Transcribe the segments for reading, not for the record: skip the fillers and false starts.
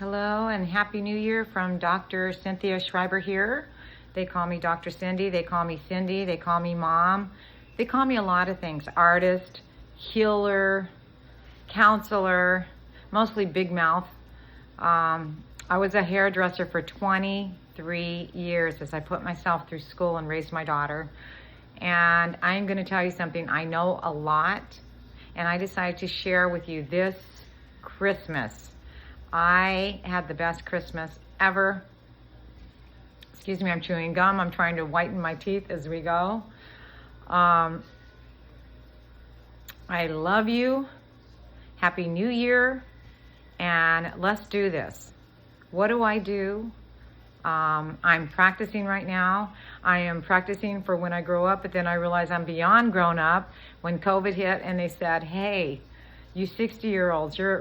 Hello and Happy New Year from Dr. Cynthia Schreiber here. They call me Dr. Cindy, they call me Cindy, they call me Mom. They call me a lot of things: artist, healer, counselor, mostly big mouth. I was a hairdresser for 23 years as I put myself through school and raised my daughter. And I'm going to tell you something. I know a lot, and I decided to share with you this Christmas. I had the best Christmas ever. Excuse me, I'm chewing gum. I'm trying to whiten my teeth as we go. I love you. Happy New Year. And let's do this. What do? I'm practicing right now. I am practicing for when I grow up, but then I realize I'm beyond grown up when COVID hit and they said, hey, you 60-year-olds, you're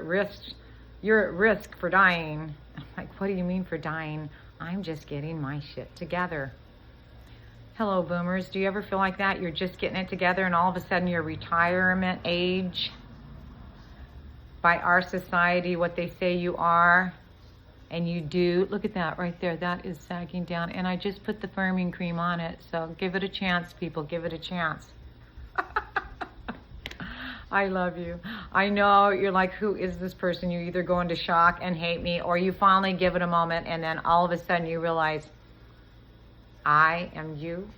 at risk for dying. I'm like, what do you mean for dying? I'm just getting my shit together. Hello, boomers. Do you ever feel like that? You're just getting it together and all of a sudden you're retirement age by our society, what they say you are, and you do. Look at that right there. That is sagging down. And I just put the firming cream on it. So give it a chance, people. Give it a chance. I love you. I know you're like, who is this person? You either go into shock and hate me, or you finally give it a moment and then all of a sudden you realize, I am you.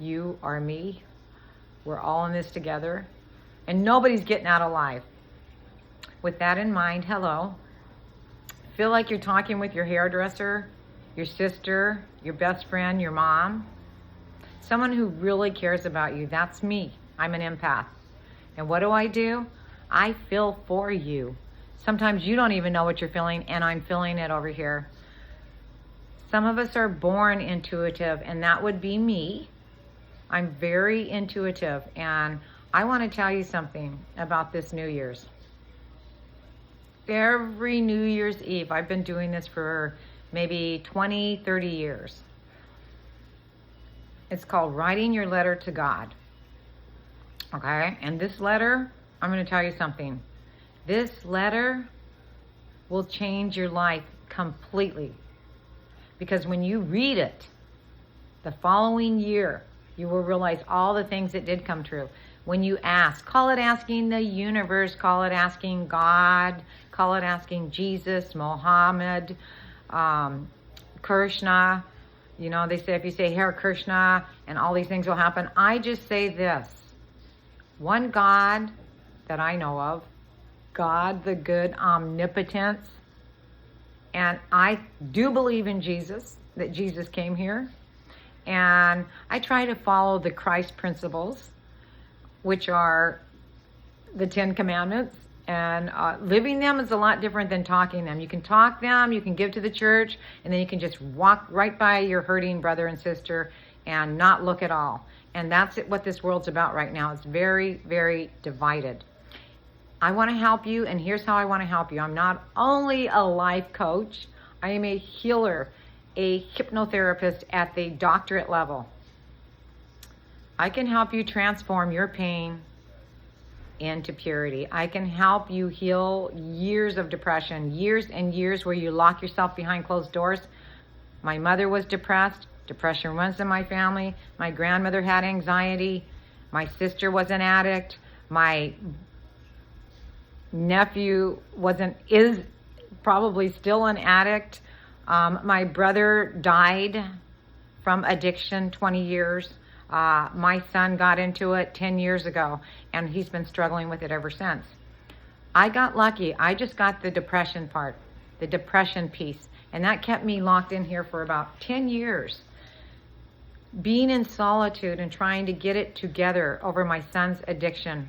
You are me. We're all in this together. And nobody's getting out alive. With that in mind, hello. Feel like you're talking with your hairdresser, your sister, your best friend, your mom. Someone who really cares about you. That's me. I'm an empath. And what do? I feel for you. Sometimes you don't even know what you're feeling, and I'm feeling it over here. Some of us are born intuitive, and that would be me. I'm very intuitive, and I want to tell you something about this New Year's. Every New Year's Eve, I've been doing this for maybe 20, 30 years. It's called writing your letter to God. Okay, and this letter, I'm going to tell you something. This letter will change your life completely. Because when you read it, the following year, you will realize all the things that did come true. When you ask, call it asking the universe, call it asking God, call it asking Jesus, Mohammed, Krishna. You know, they say if you say Hare Krishna and all these things will happen. I just say this. One God that I know of, God the good omnipotence, and I do believe in Jesus, that Jesus came here, and I try to follow the Christ principles, which are the 10 Commandments, and living them is a lot different than talking them. You can talk them, you can give to the church, and then you can just walk right by your hurting brother and sister and not look at all. And that's what this world's about right now. It's very, very divided. I want to help you, and here's how I want to help you. I'm not only a life coach, I am a healer, a hypnotherapist at the doctorate level. I can help you transform your pain into purity. I can help you heal years of depression, years and years where you lock yourself behind closed doors. My mother was depressed. Depression runs in my family. My grandmother had anxiety. My sister was an addict. My nephew is probably still an addict. My brother died from addiction 20 years. My son got into it 10 years ago, and he's been struggling with it ever since. I got lucky. I just got the depression part, the depression piece, and that kept me locked in here for about 10 years. Being in solitude and trying to get it together over my son's addiction.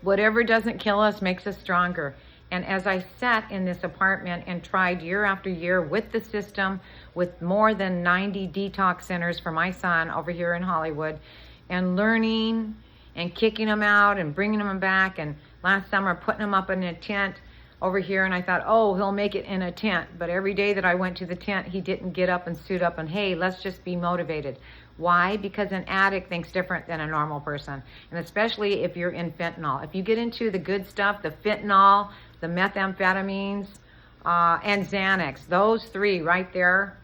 Whatever doesn't kill us makes us stronger. And as I sat in this apartment and tried year after year with the system, with more than 90 detox centers for my son over here in Hollywood, and learning and kicking him out and bringing him back, and last summer putting him up in a tent over here, and I thought, oh, he'll make it in a tent. But every day that I went to the tent, he didn't get up and suit up and, hey, let's just be motivated. Why? Because an addict thinks different than a normal person. And especially if you're in fentanyl. If you get into the good stuff, the fentanyl, the methamphetamines, and Xanax. Those three right there,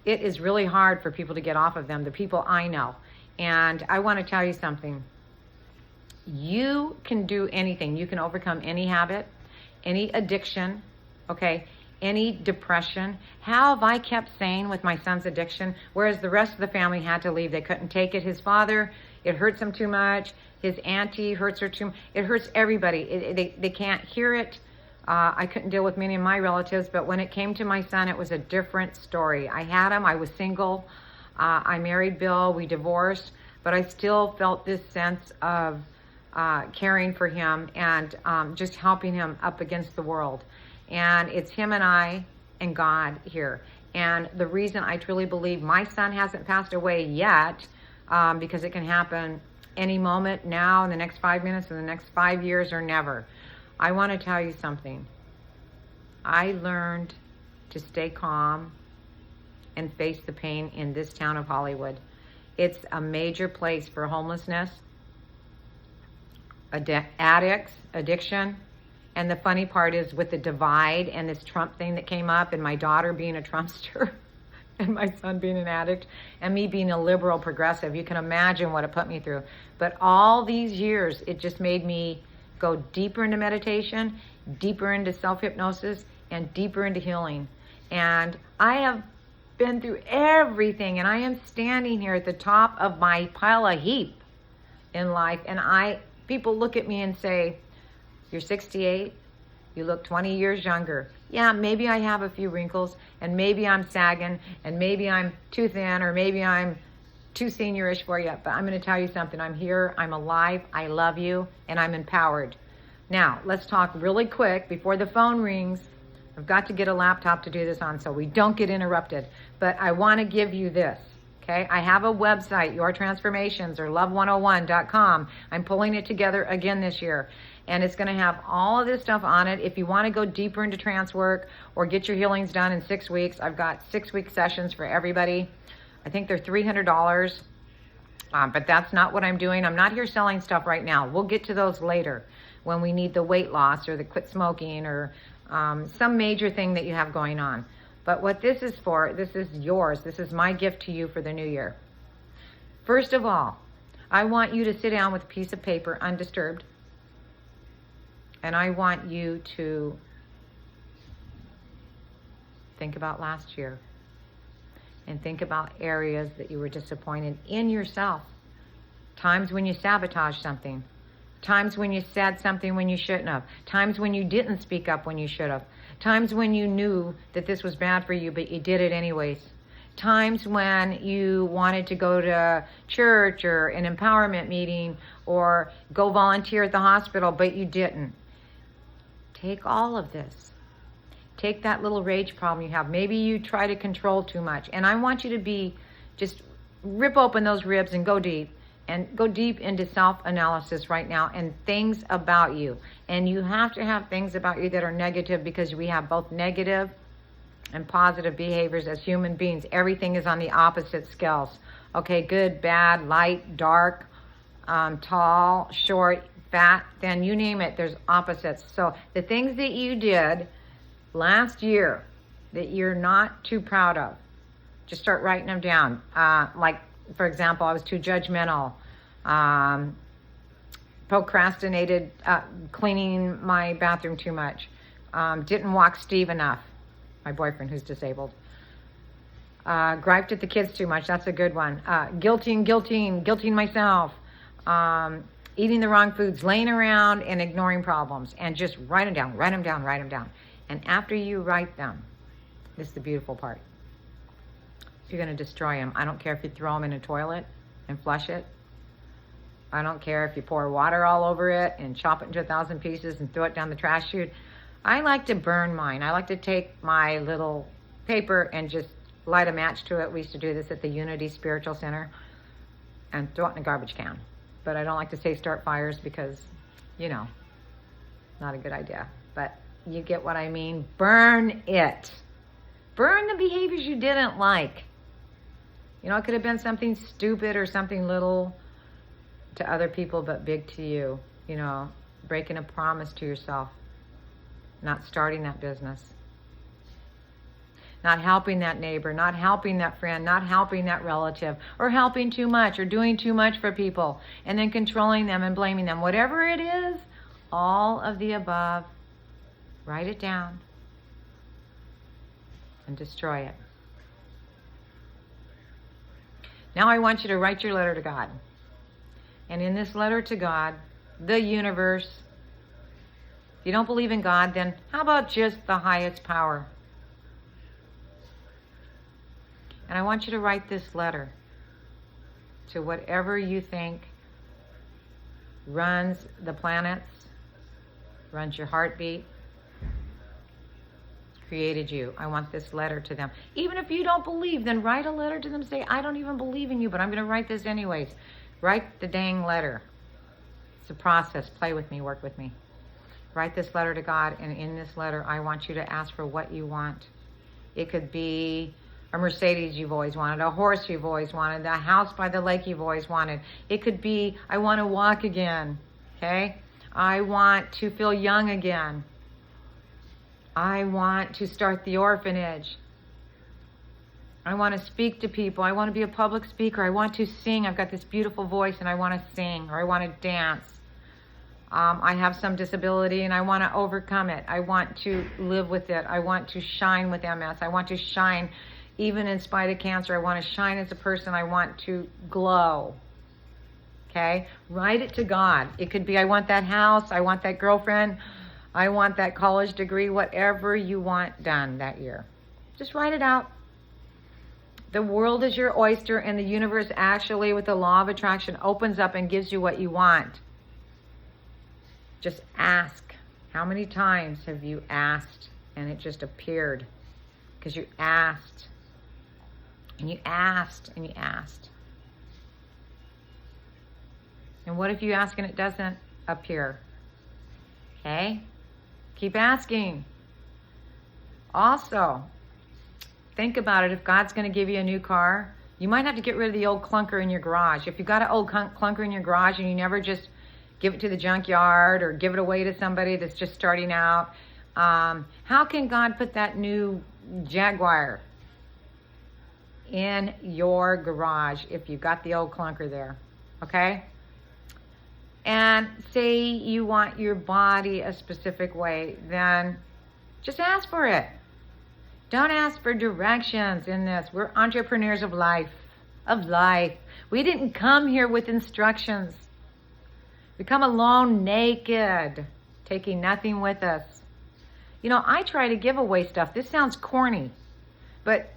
it is really hard for people to get off of them, the people I know. And I want to tell you something. You can do anything. You can overcome any habit, any addiction, okay, any depression. How have I kept sane with my son's addiction, whereas the rest of the family had to leave? They couldn't take it. His father, it hurts him too much. His auntie hurts her too much. It hurts everybody. They can't hear it. I couldn't deal with many of my relatives, but when it came to my son, it was a different story. I had him. I was single. I married Bill. We divorced, but I still felt this sense of caring for him and just helping him up against the world. And it's him and I and God here. And the reason I truly believe my son hasn't passed away yet, because it can happen any moment now, in the next 5 minutes, in the next 5 years, or never. I want to tell you something. I learned to stay calm and face the pain in this town of Hollywood. It's a major place for homelessness, addicts, addiction. And the funny part is, with the divide and this Trump thing that came up, and my daughter being a Trumpster and my son being an addict, and me being a liberal progressive, you can imagine what it put me through. But all these years, it just made me go deeper into meditation, deeper into self-hypnosis, and deeper into healing. And I have been through everything, and I am standing here at the top of my pile of heap in life. And people look at me and say, "You're 68, you look 20 years younger." Yeah, maybe I have a few wrinkles, and maybe I'm sagging, and maybe I'm too thin, or maybe I'm too seniorish for you. But I'm going to tell you something. I'm here, I'm alive, I love you, and I'm empowered. Now, let's talk really quick before the phone rings. I've got to get a laptop to do this on so we don't get interrupted. But I want to give you this, okay? I have a website, Your Transformations, or love101.com. I'm pulling it together again this year. And it's going to have all of this stuff on it. If you want to go deeper into trance work or get your healings done in 6 weeks, I've got 6-week sessions for everybody. I think they're $300, but that's not what I'm doing. I'm not here selling stuff right now. We'll get to those later when we need the weight loss or the quit smoking or some major thing that you have going on. But what this is for, this is yours. This is my gift to you for the new year. First of all, I want you to sit down with a piece of paper undisturbed. And I want you to think about last year and think about areas that you were disappointed in yourself. Times when you sabotaged something. Times when you said something when you shouldn't have. Times when you didn't speak up when you should have. Times when you knew that this was bad for you, but you did it anyways. Times when you wanted to go to church or an empowerment meeting or go volunteer at the hospital, but you didn't. Take all of this. Take that little rage problem you have. Maybe you try to control too much. And I want you to just rip open those ribs and go deep. And go deep into self-analysis right now and things about you. And you have to have things about you that are negative, because we have both negative and positive behaviors as human beings. Everything is on the opposite scales. Okay, good, bad, light, dark, tall, short, fat, thin, you name it, there's opposites. So the things that you did last year that you're not too proud of, just start writing them down. Like, for example, I was too judgmental, procrastinated cleaning my bathroom too much, didn't walk Steve enough, my boyfriend who's disabled, griped at the kids too much, that's a good one, guilting myself, eating the wrong foods, laying around and ignoring problems, and just write them down, write them down, write them down. And after you write them, this is the beautiful part. You're going to destroy them. I don't care if you throw them in a toilet and flush it. I don't care if you pour water all over it and chop it into 1,000 pieces and throw it down the trash chute. I like to burn mine. I like to take my little paper and just light a match to it. We used to do this at the Unity Spiritual Center, and throw it in a garbage can. But I don't like to say start fires because, not a good idea. But you get what I mean. Burn it. Burn the behaviors you didn't like. It could have been something stupid or something little to other people but big to you. Breaking a promise to yourself. not starting that business, not helping that neighbor, not helping that friend, not helping that relative, or helping too much or doing too much for people, and then controlling them and blaming them. Whatever it is, all of the above, write it down and destroy it. Now I want you to write your letter to God. And in this letter to God, the universe, if you don't believe in God, then how about just the highest power? And I want you to write this letter to whatever you think runs the planets, runs your heartbeat, created you. I want this letter to them. Even if you don't believe, then write a letter to them. Say, I don't even believe in you, but I'm going to write this anyways. Write the dang letter. It's a process. Play with me. Work with me. Write this letter to God, and in this letter, I want you to ask for what you want. It could be a Mercedes you've always wanted, a horse you've always wanted, a house by the lake you've always wanted. It could be, I want to walk again, okay? I want to feel young again. I want to start the orphanage. I want to speak to people. I want to be a public speaker. I want to sing. I've got this beautiful voice and I want to sing, or I want to dance. I have some disability and I want to overcome it. I want to live with it. I want to shine with MS. I want to shine even in spite of cancer. I want to shine as a person. I want to glow. Okay? Write it to God. It could be, I want that house. I want that girlfriend. I want that college degree. Whatever you want done that year. Just write it out. The world is your oyster, and the universe actually, with the law of attraction, opens up and gives you what you want. Just ask. How many times have you asked and it just appeared? Because you asked. And you asked and you asked. And what if you ask and it doesn't appear? Okay? Keep asking. Also, think about it. If God's going to give you a new car, you might have to get rid of the old clunker in your garage. If you've got an old clunker in your garage and you never just give it to the junkyard or give it away to somebody that's just starting out, how can God put that new Jaguar in your garage if you've got the old clunker there? Okay? And say you want your body a specific way, then just ask for it. Don't ask for directions in this. We're entrepreneurs of life. We didn't come here with instructions. We come alone naked, taking nothing with us. You know, I try to give away stuff. This sounds corny, but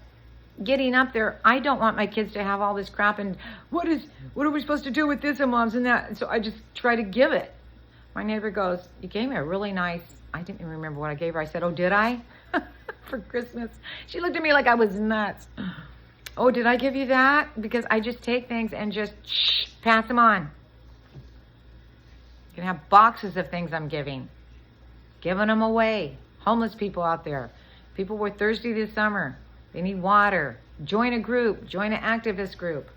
getting up there, I don't want my kids to have all this crap and what are we supposed to do with this and moms and that? And so I just try to give it. My neighbor goes, you gave me a really nice, I didn't even remember what I gave her. I said, oh, did I? For Christmas. She looked at me like I was nuts. Oh, did I give you that? Because I just take things and just pass them on. You can have boxes of things I'm giving them away. Homeless people out there. People were thirsty this summer. They need water. Join a group. Join an activist group.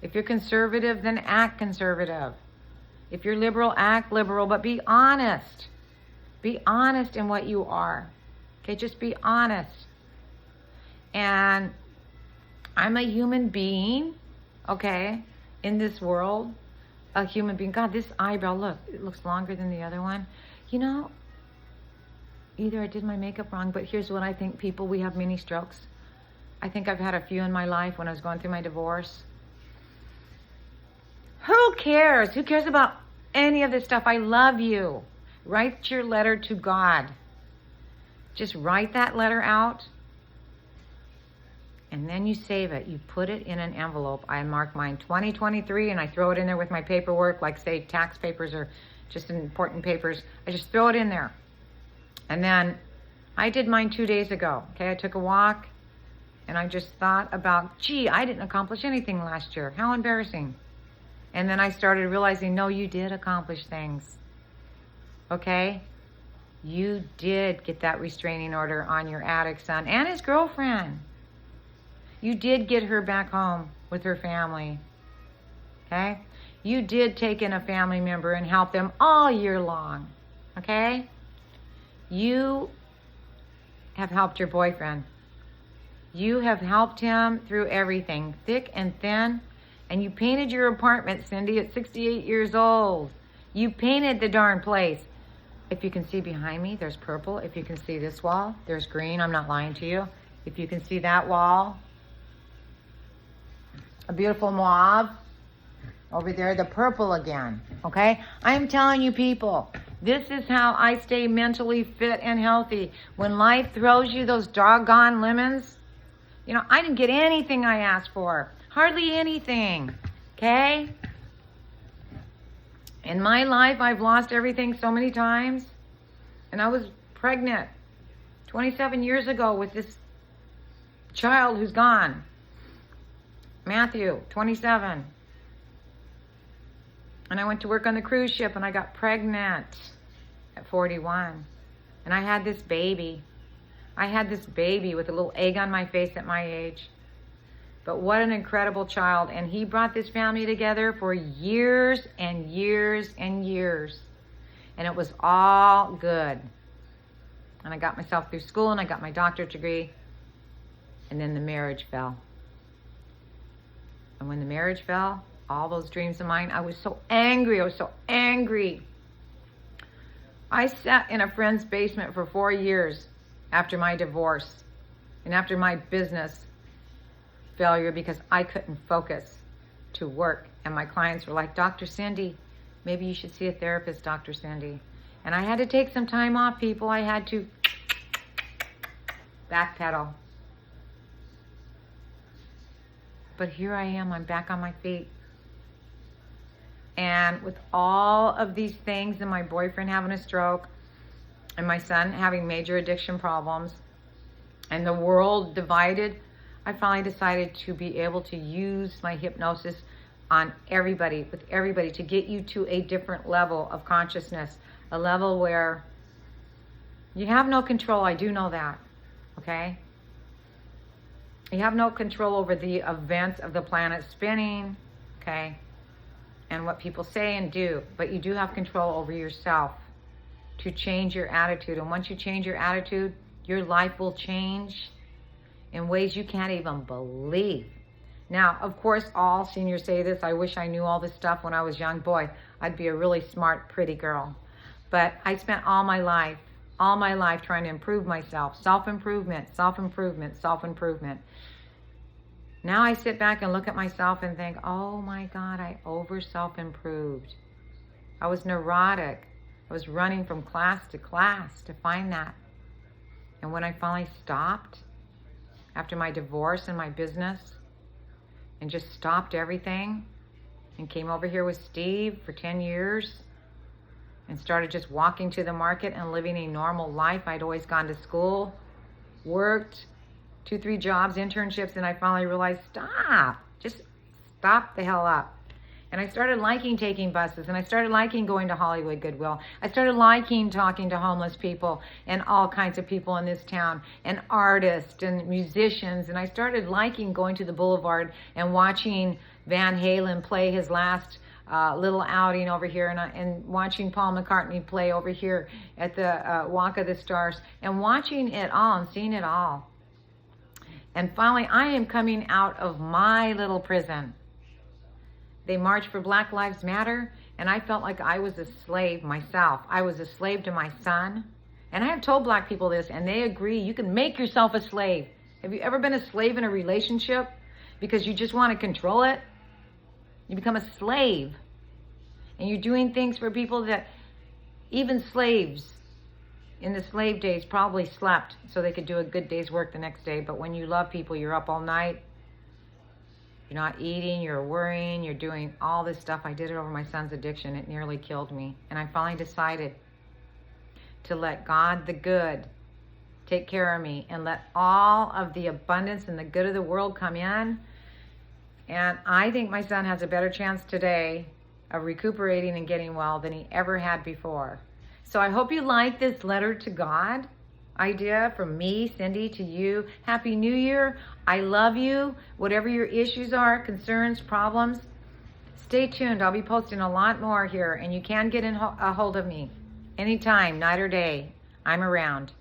If you're conservative, then act conservative. If you're liberal, act liberal, but be honest. Be honest in what you are. Okay, just be honest. And I'm a human being, okay, in this world. A human being. God, this eyebrow, look, it looks longer than the other one. You know, either I did my makeup wrong, but here's what I think, people, we have mini strokes. I think I've had a few in my life when I was going through my divorce. Who cares? Who cares about any of this stuff? I love you. Write your letter to God. Just write that letter out. And then you save it. You put it in an envelope. I mark mine 2023 and I throw it in there with my paperwork, like say tax papers or just important papers. I just throw it in there. And then I did mine 2 days ago. Okay, I took a walk and I just thought about, gee, I didn't accomplish anything last year. How embarrassing. And then I started realizing, no, you did accomplish things. Okay? You did get that restraining order on your addict son and his girlfriend. You did get her back home with her family. Okay? You did take in a family member and help them all year long. Okay? You have helped your boyfriend. You have helped him through everything, thick and thin. And you painted your apartment, Cindy, at 68 years old. You painted the darn place. If you can see behind me, there's purple. If you can see this wall, there's green. I'm not lying to you. If you can see that wall, a beautiful mauve. Over there, the purple again, okay? I am telling you people, this is how I stay mentally fit and healthy. When life throws you those doggone lemons, you know, I didn't get anything I asked for. Hardly anything, okay? In my life, I've lost everything so many times. And I was pregnant 27 years ago with this child who's gone. Matthew, 27. And I went to work on the cruise ship and I got pregnant at 41. And I had this baby. I had this baby with a little egg on my face at my age. But what an incredible child. And he brought this family together for years and years and years. And it was all good. And I got myself through school and I got my doctorate degree. And then the marriage fell. And when the marriage fell, all those dreams of mine, I was so angry. I was so angry. I sat in a friend's basement for 4 years after my divorce and after my business failure because I couldn't focus to work. And my clients were like, Dr. Cindy, maybe you should see a therapist, Dr. Cindy. And I had to take some time off, people. I had to backpedal. But here I am. I'm back on my feet. And with all of these things and my boyfriend having a stroke and my son having major addiction problems and the world divided, I finally decided to be able to use my hypnosis on everybody, with everybody, to get you to a different level of consciousness, a level where you have no control. I do know that, okay? You have no control over the events of the planet spinning, okay? And what people say and do, but you do have control over yourself to change your attitude. And once you change your attitude, your life will change in ways you can't even believe. Now, of course, all seniors say this. I wish I knew all this stuff when I was young. Boy, I'd be a really smart, pretty girl. But I spent all my life trying to improve myself. Self-improvement, self-improvement, self-improvement. Now I sit back and look at myself and think, oh my God, I over self-improved. I was neurotic. I was running from class to class to find that. And when I finally stopped, after my divorce and my business, and just stopped everything, and came over here with Steve for 10 years, and started just walking to the market and living a normal life. I'd always gone to school, worked, 2-3 jobs, internships, and I finally realized, just stop the hell up. And I started liking taking buses, and I started liking going to Hollywood Goodwill. I started liking talking to homeless people and all kinds of people in this town, and artists and musicians, and I started liking going to the Boulevard and watching Van Halen play his last little outing over here, and watching Paul McCartney play over here at the Walk of the Stars, and watching it all and seeing it all. And finally, I am coming out of my little prison. They marched for Black Lives Matter, and I felt like I was a slave myself. I was a slave to my son. And I have told black people this, and they agree. You can make yourself a slave. Have you ever been a slave in a relationship because you just want to control it? You become a slave. And you're doing things for people that even slaves in the slave days probably slept so they could do a good day's work the next day. But when you love people, you're up all night. You're not eating, you're worrying, you're doing all this stuff. I did it over my son's addiction. It nearly killed me. And I finally decided to let God, the good, take care of me and let all of the abundance and the good of the world come in. And I think my son has a better chance today of recuperating and getting well than he ever had before. So I hope you like this letter to God idea from me, Cindy, to you. Happy New Year. I love you. Whatever your issues are, concerns, problems, stay tuned. I'll be posting a lot more here, and you can get a hold of me anytime, night or day. I'm around.